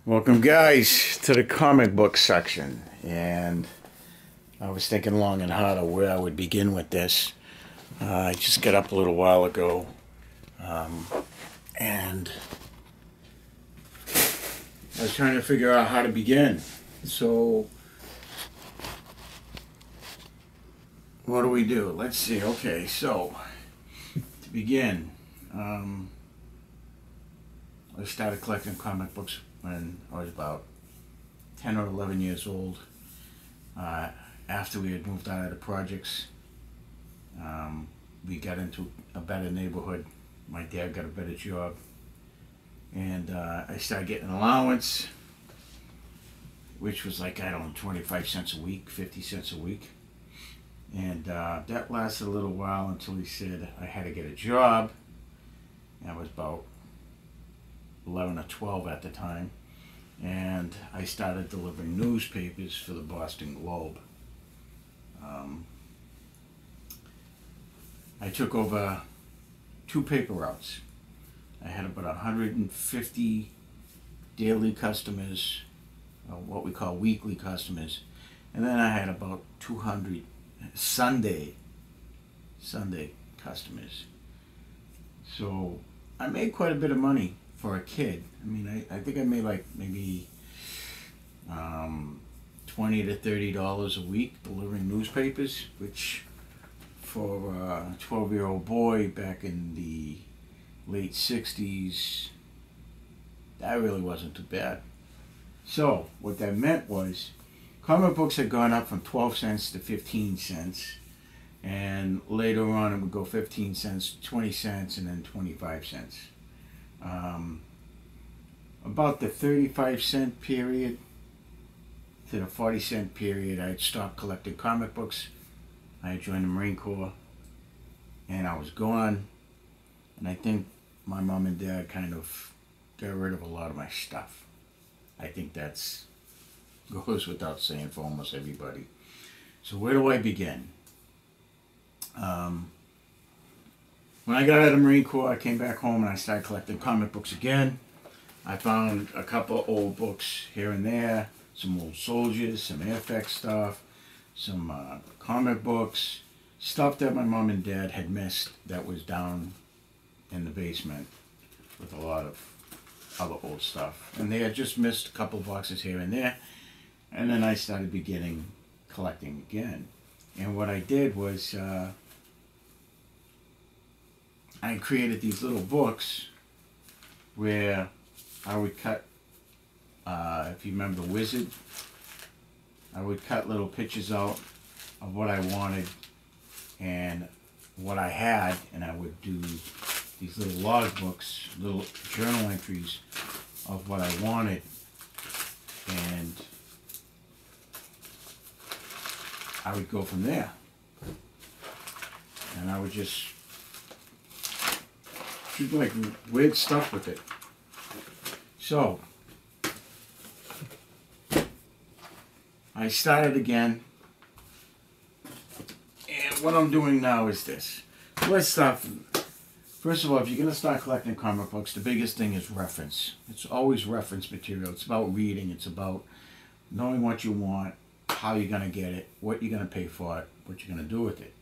Welcome, guys, to the comic book section. And I was thinking long and hard of where I would begin with this. I just got up a little while ago, and I was trying to figure out how to begin. So, what do we do? Let's see. Okay, so to begin, I started collecting comic books when I was about 10 or 11 years old. After we had moved out of the projects, we got into a better neighborhood. My dad got a better job, and I started getting an allowance, which was like, I don't know, 25 cents a week, 50 cents a week. And that lasted a little while until he said I had to get a job. And I was about 11 or 12 at the time, and I started delivering newspapers for the Boston Globe. I took over 2 paper routes. I had about 150 daily customers, what we call weekly customers, and then I had about 200 Sunday customers. So I made quite a bit of money for a kid. I mean, I think I made like maybe $20 to $30 a week delivering newspapers, which for a 12-year-old boy back in the late 60s, that really wasn't too bad. So what that meant was comic books had gone up from 12 cents to 15 cents, and later on it would go 15 cents, 20 cents, and then 25 cents. About the 35-cent period to the 40-cent period, I had stopped collecting comic books. I had joined the Marine Corps, and I was gone. And I think my mom and dad kind of got rid of a lot of my stuff. I think that's goes without saying for almost everybody. So where do I begin? When I got out of the Marine Corps, I came back home and I started collecting comic books again. I found a couple old books here and there, some old soldiers, some Airfix stuff, some comic books, stuff that my mom and dad had missed that was down in the basement with a lot of other old stuff. And they had just missed a couple boxes here and there. And then I started beginning collecting again. And what I did was I created these little books where I would cut, if you remember The Wizard, I would cut little pictures out of what I wanted and what I had, and I would do these little log books, little journal entries of what I wanted, and I would go from there. And I would just do like weird stuff with it. So I started again, and what I'm doing now is this. So let's start. First of all, if you're going to start collecting comic books, the biggest thing is reference. It's always reference material. It's about reading. It's about knowing what you want, how you're going to get it, what you're going to pay for it, what you're going to do with it.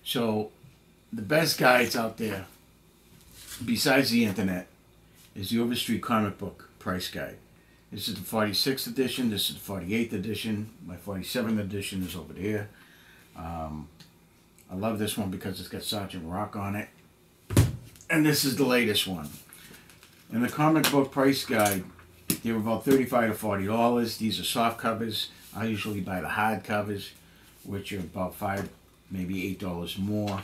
So the best guides out there, besides the internet, is the Overstreet Comic Book Price Guide. This is the 46th edition. This is the 48th edition. My 47th edition is over there. I love this one because it's got Sergeant Rock on it. And this is the latest one. In the comic book price guide, they were about $35 to $40. These are soft covers. I usually buy the hard covers, which are about $5, maybe $8 more.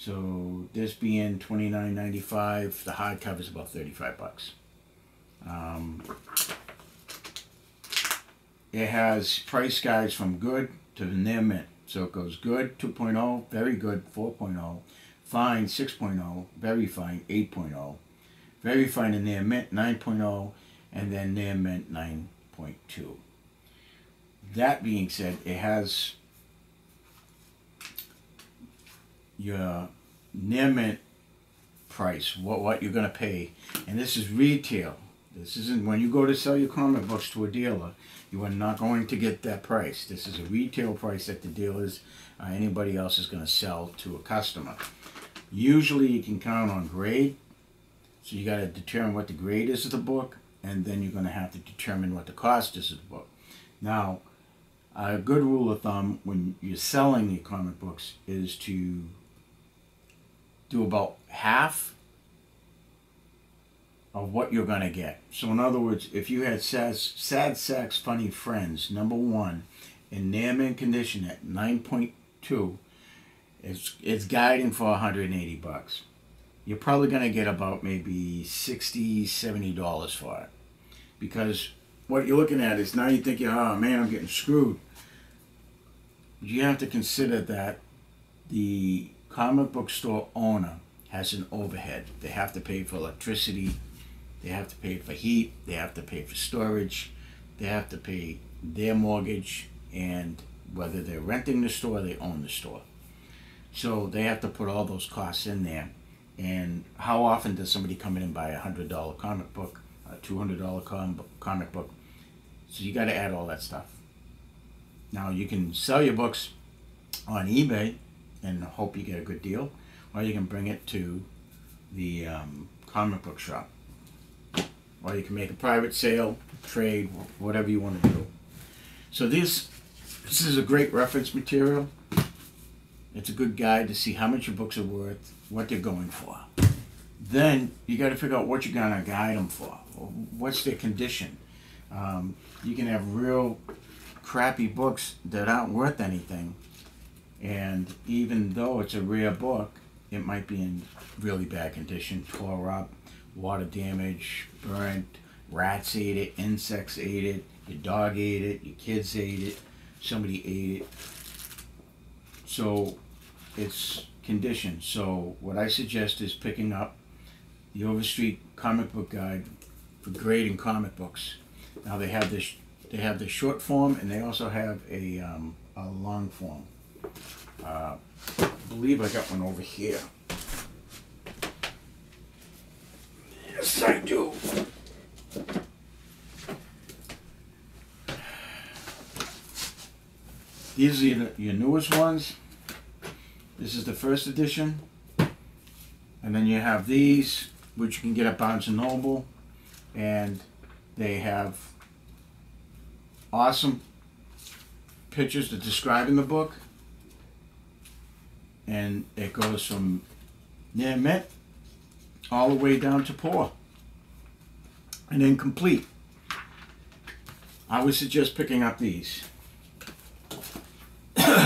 So this being $29.95, the hard cover is about 35 bucks. It has price guides from good to the near mint. So it goes good 2.0, very good 4.0, fine 6.0, very fine 8.0, very fine and near mint 9.0, and then near mint 9.2. That being said, it has your near mint price, what you're going to pay, and this is retail This isn't, when you go to sell your comic books to a dealer, you are not going to get that price. This is a retail price that the dealers, anybody else is going to sell to a customer. Usually you can count on grade, so you got to determine what the grade is of the book, and then you're going to have to determine what the cost is of the book. Now, a good rule of thumb when you're selling your comic books is to do about half of what you're going to get. So in other words, if you had Sad Sack's Funny Friends, #1, in near mint condition at 9.2, it's guiding for $180. You're probably going to get about maybe $60, $70 for it. Because what you're looking at is, now you're thinking, oh man, I'm getting screwed. You have to consider that the comic book store owner has an overhead. They have to pay for electricity, they have to pay for heat, they have to pay for storage, they have to pay their mortgage, and whether they're renting the store, they own the store. So they have to put all those costs in there. And how often does somebody come in and buy a $100 comic book, a $200 comic book? So you got to add all that stuff. Now you can sell your books on eBay and hope you get a good deal, or you can bring it to the comic book shop, or you can make a private sale, trade, whatever you want to do. So this is a great reference material. It's a good guide to see how much your books are worth, what they're going for. Then you got to figure out what you're going to guide them for. What's their condition? You can have real crappy books that aren't worth anything, and even though it's a rare book, it might be in really bad condition, tore up, water damage, burnt, rats ate it, insects ate it, your dog ate it, your kids ate it, somebody ate it. So it's condition. So what I suggest is picking up the Overstreet Comic Book Guide for grading comic books. Now they have the short form, and they also have a long form. I believe I got one over here. Yes, I do. These are your newest ones. This is the first edition. And then you have these, which you can get at Barnes & Noble. And they have awesome pictures that describe in the book. And it goes from near mint all the way down to poor and incomplete. I would suggest picking up these.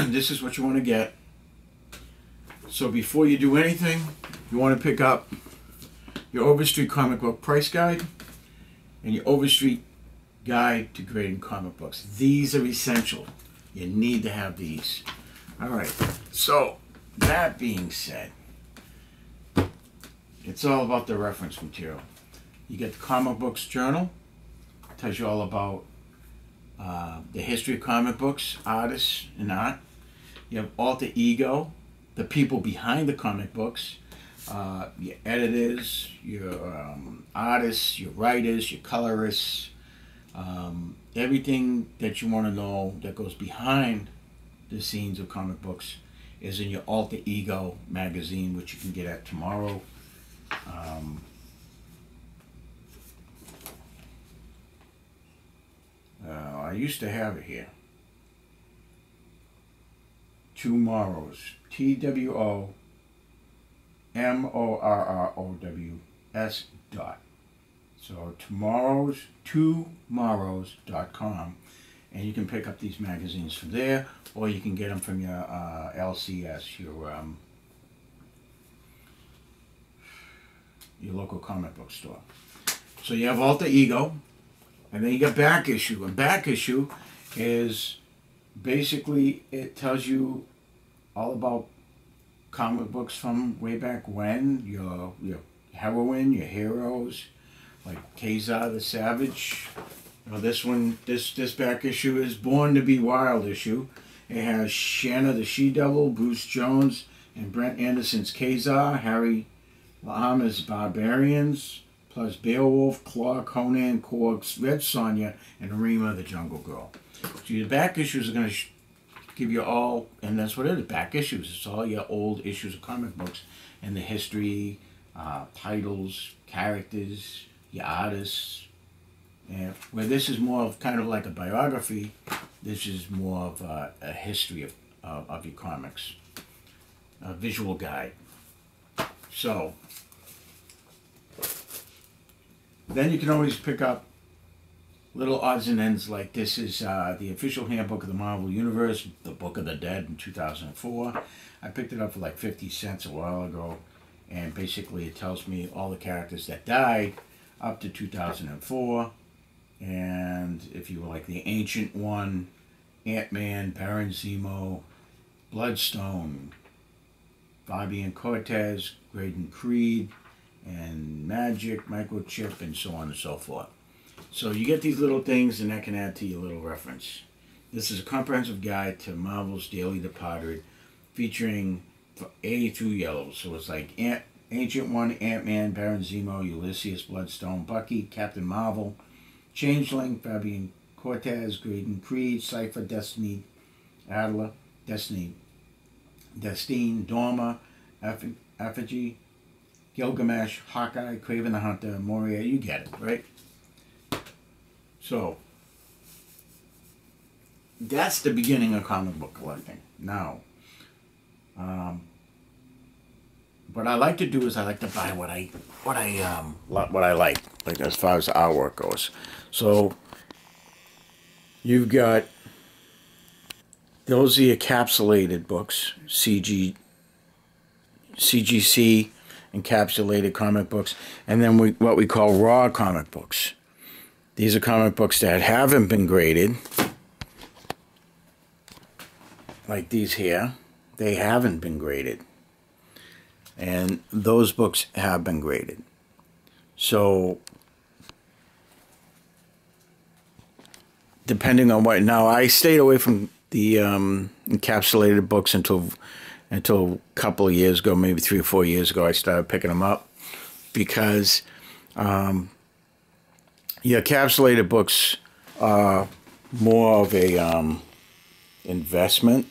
This is what you want to get. So before you do anything, you want to pick up your Overstreet Comic Book Price Guide and your Overstreet Guide to Grading Comic Books. These are essential. You need to have these. Alright, so that being said, it's all about the reference material. You get the Comic Books Journal. It tells you all about the history of comic books, artists, and art. You have Alter Ego, the people behind the comic books, your editors, your artists, your writers, your colorists, everything that you want to know that goes behind the scenes of comic books is in your Alter Ego magazine, which you can get at Tomorrow. I used to have it here. Tomorrows. TWOMORROWS dot. So tomorrows.com, and you can pick up these magazines from there, or you can get them from your LCS, your local comic book store. So you have Alter Ego, and then you got Back Issue. And Back Issue is basically, it tells you all about comic books from way back when, your heroine, your heroes, like Kazar the Savage. You know, this one, this Back Issue is Born to Be Wild issue. It has Shanna the She-Devil, Bruce Jones, and Brent Anderson's Kazar, Harry Lahama's Barbarians, plus Beowulf, Claw, Conan, Korg, Red Sonja, and Rima the Jungle Girl. So your back issues are going to give you all, and that's what it is, back issues. It's all your old issues of comic books and the history, titles, characters, your artists. And where this is more of kind of like a biography, this is more of a history of your comics. A visual guide. So, then you can always pick up little odds and ends like this is the official handbook of the Marvel Universe, the Book of the Dead in 2004. I picked it up for like 50 cents a while ago, and basically it tells me all the characters that died up to 2004, and if you were like the Ancient One, Ant-Man, Baron Zemo, Bloodstone, Fabian Cortez, Graydon Creed, and Magic, Microchip, and so on and so forth. So you get these little things, and that can add to your little reference. This is a comprehensive guide to Marvel's Daily Departed, featuring A through Yellow. So it's like Ancient One, Ant-Man, Baron Zemo, Ulysses, Bloodstone, Bucky, Captain Marvel, Changeling, Fabian Cortez, Graydon Creed, Cypher, Destiny, Adler, Destiny, Destine, Dorma, Effigy, Gilgamesh, Hawkeye, Kraven the Hunter, Moria. You get it, right? So, that's the beginning of comic book collecting. Now, what I like to do is I like to buy what I like as far as artwork goes. So, you've got those are your encapsulated books, CGC encapsulated comic books, and then what we call raw comic books. These are comic books that haven't been graded, like these here. They haven't been graded, and those books have been graded. So, depending on what, now I stayed away from the encapsulated books until a couple of years ago, maybe 3 or 4 years ago. I started picking them up because your encapsulated books are more of a investment.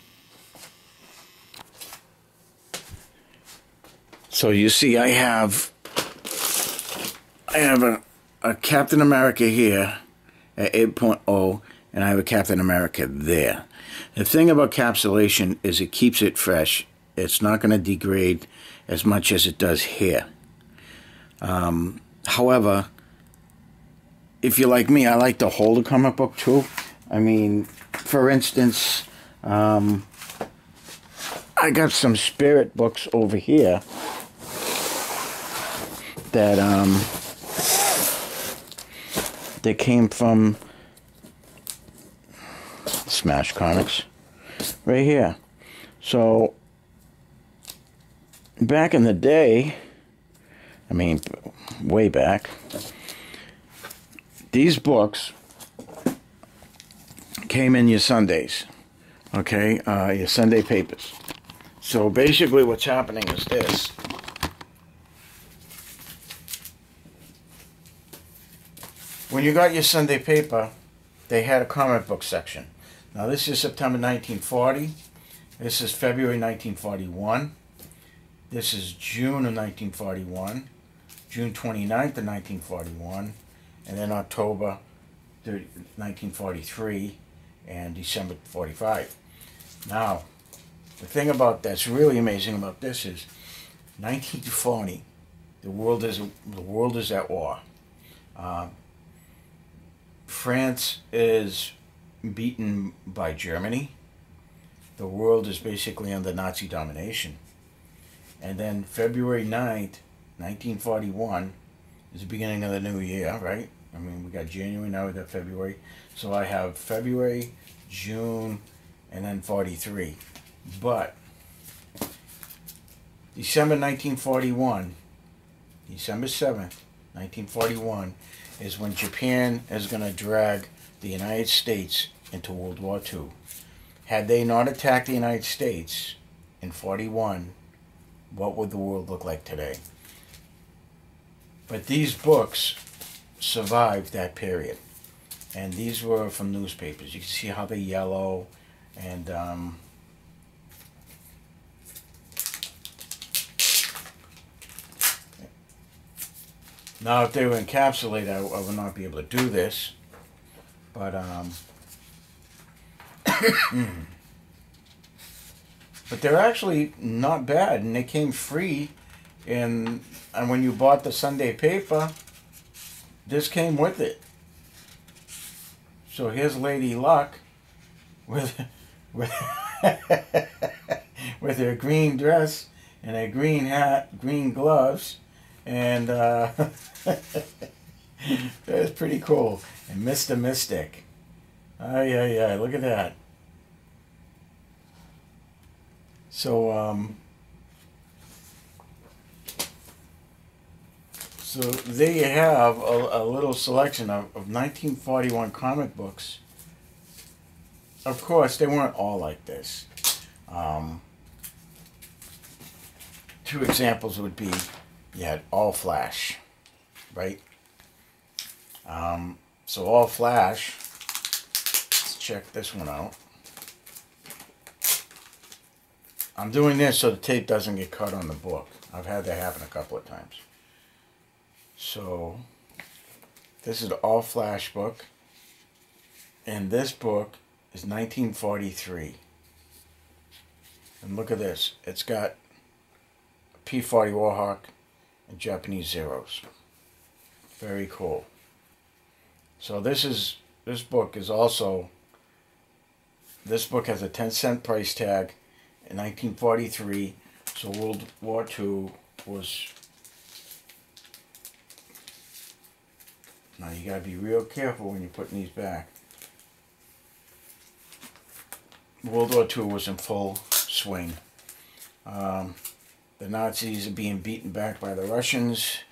So you see, I have a Captain America here at 8.0, and I have a Captain America there. The thing about capsulation is it keeps it fresh. It's not going to degrade as much as it does here. However, if you're like me, I like to hold a comic book too. I mean, for instance, I got some Spirit books over here that they came from Smash Comics right here. So back in the day, I mean way back, these books came in your Sundays, okay, your Sunday papers. So basically what's happening is this. When you got your Sunday paper, they had a comic book section. Now this is September 1940. This is February 1941. This is June of 1941. June 29th of 1941. And then October 1943 and December 45. Now, the thing about that's really amazing about this is 1940. The world is at war. France is beaten by Germany. The world is basically under Nazi domination. And then February 9th, 1941 is the beginning of the new year, right? I mean, we got January, now we got February. So I have February, June, and then 43. But December 1941, December 7th, 1941, is when Japan is going to drag the United States into World War II. Had they not attacked the United States in 41, what would the world look like today? But these books survived that period. And these were from newspapers. You can see how they're yellow. And now if they were encapsulated, I would not be able to do this. But but they're actually not bad, and they came free. And when you bought the Sunday paper, this came with it. So here's Lady Luck with with with her green dress and her green hat, green gloves, and that's pretty cool. And Mr. Mystic. Ay, look at that. So, so there you have a little selection of 1941 comic books. Of course, they weren't all like this. Two examples would be, you had All Flash, right? So All Flash, let's check this one out. I'm doing this so the tape doesn't get cut on the book. I've had that happen a couple of times. So, this is the All Flash book. And this book is 1943. And look at this. It's got a P-40 Warhawk and Japanese Zeros. Very cool. So this book is also, this book has a 10-cent price tag in 1943. So World War II was, now you gotta be real careful when you're putting these back. World War II was in full swing. The Nazis are being beaten back by the Russians.